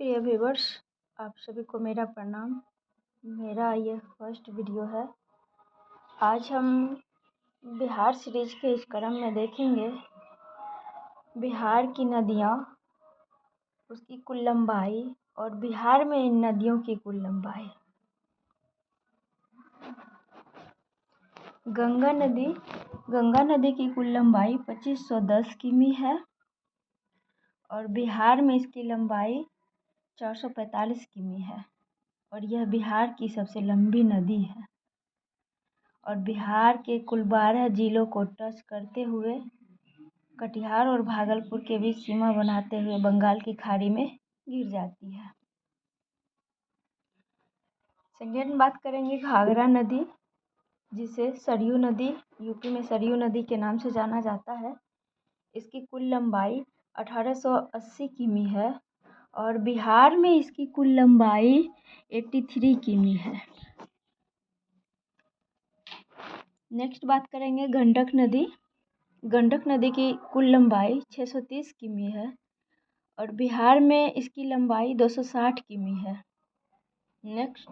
प्रिय व्यूवर्स, आप सभी को मेरा प्रणाम। मेरा यह फर्स्ट वीडियो है। आज हम बिहार सीरीज के इस क्रम में देखेंगे बिहार की नदियाँ, उसकी कुल लंबाई और बिहार में इन नदियों की कुल लंबाई। गंगा नदी की कुल लंबाई 2510 किमी है और बिहार में इसकी लंबाई 445 किमी है और यह बिहार की सबसे लंबी नदी है और बिहार के कुल 12 जिलों को टच करते हुए कटिहार और भागलपुर के बीच सीमा बनाते हुए बंगाल की खाड़ी में गिर जाती है। सेकेंड बात करेंगे घाघरा नदी, जिसे सरयू नदी, यूपी में सरयू नदी के नाम से जाना जाता है। इसकी कुल लंबाई 1880 किमी है और बिहार में इसकी कुल लंबाई 83 किमी है। नेक्स्ट बात करेंगे गंडक नदी। गंडक नदी की कुल लंबाई 630 किमी है और बिहार में इसकी लंबाई 260 किमी है। नेक्स्ट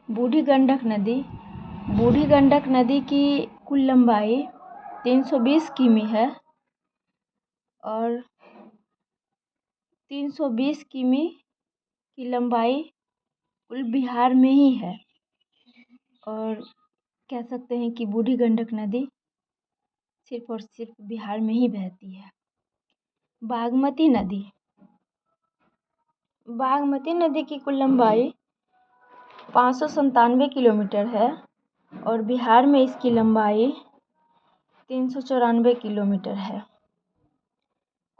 बूढ़ी गंडक नदी। बूढ़ी गंडक नदी की कुल लंबाई 320 किमी है और 320 किमी की लंबाई कुल बिहार में ही है और कह सकते हैं कि बूढ़ी गंडक नदी सिर्फ और सिर्फ बिहार में ही बहती है। बागमती नदी। बागमती नदी की कुल लंबाई 597 किलोमीटर है और बिहार में इसकी लंबाई 394 किलोमीटर है।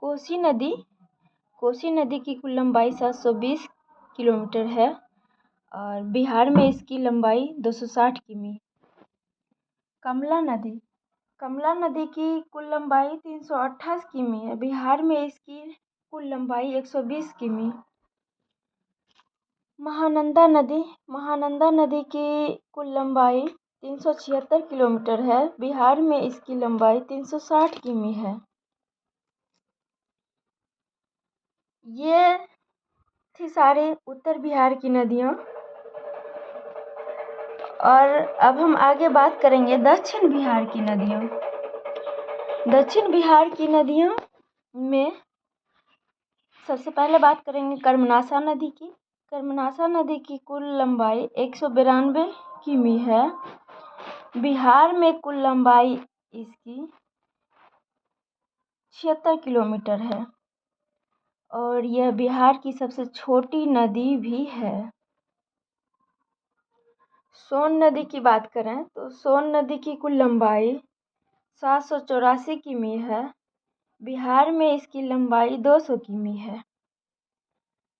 कोसी नदी। कोसी नदी की कुल लंबाई 720 किलोमीटर है और बिहार में इसकी लंबाई 260 किमी। कमला नदी। कमला नदी की कुल लंबाई 328 किमी है। बिहार में इसकी कुल लंबाई 120 किमी। महानंदा नदी। महानंदा नदी की कुल लंबाई 376 किलोमीटर है। बिहार में इसकी लंबाई 360 किमी है। ये थी सारे उत्तर बिहार की नदियाँ और अब हम आगे बात करेंगे दक्षिण बिहार की नदियों। दक्षिण बिहार की नदियों में सबसे पहले बात करेंगे कर्मनाशा नदी की। कर्मनाशा नदी की कुल लंबाई 192 किमी है। बिहार में कुल लंबाई इसकी 76 किलोमीटर है और यह बिहार की सबसे छोटी नदी भी है। सोन नदी की बात करें तो सोन नदी की कुल लंबाई 784 किमी है। बिहार में इसकी लंबाई 200 किमी है।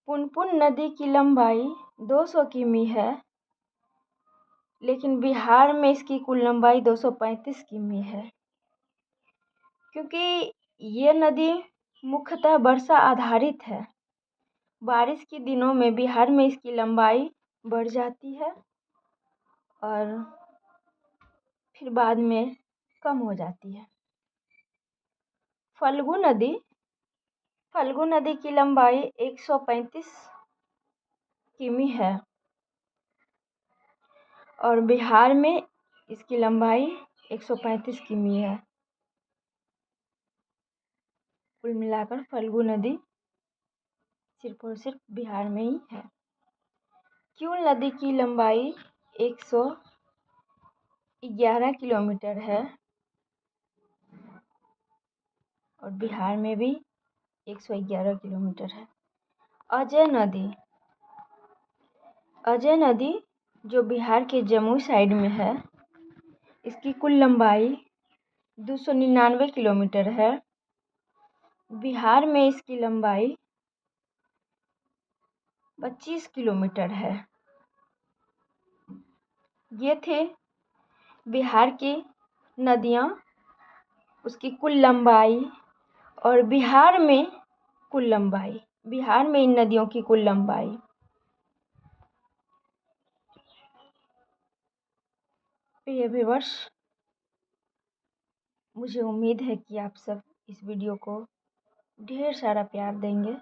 पुनपुन नदी की लंबाई 200 किमी है लेकिन बिहार में इसकी कुल लंबाई 235 किमी है। क्योंकि ये नदी मुख्यतः वर्षा आधारित है, बारिश के दिनों में बिहार में इसकी लंबाई बढ़ जाती है और फिर बाद में कम हो जाती है। फल्गु नदी। फल्गु नदी की लंबाई 135 किमी है और बिहार में इसकी लंबाई 135 किमी है। कुल मिलाकर फल्गु नदी सिर्फ और सिर्फ बिहार में ही है। क्यूल नदी की लंबाई 111 किलोमीटर है और बिहार में भी 111 किलोमीटर है। अजय नदी। अजय नदी जो बिहार के जमुई साइड में है, इसकी कुल लंबाई 299 किलोमीटर है। बिहार में इसकी लंबाई 25 किलोमीटर है। ये थे बिहार की नदियाँ, उसकी कुल लंबाई और बिहार में कुल लंबाई, बिहार में इन नदियों की कुल लंबाई। प्रिय व्यूअर्स, मुझे उम्मीद है कि आप सब इस वीडियो को ढेर सारा प्यार देंगे।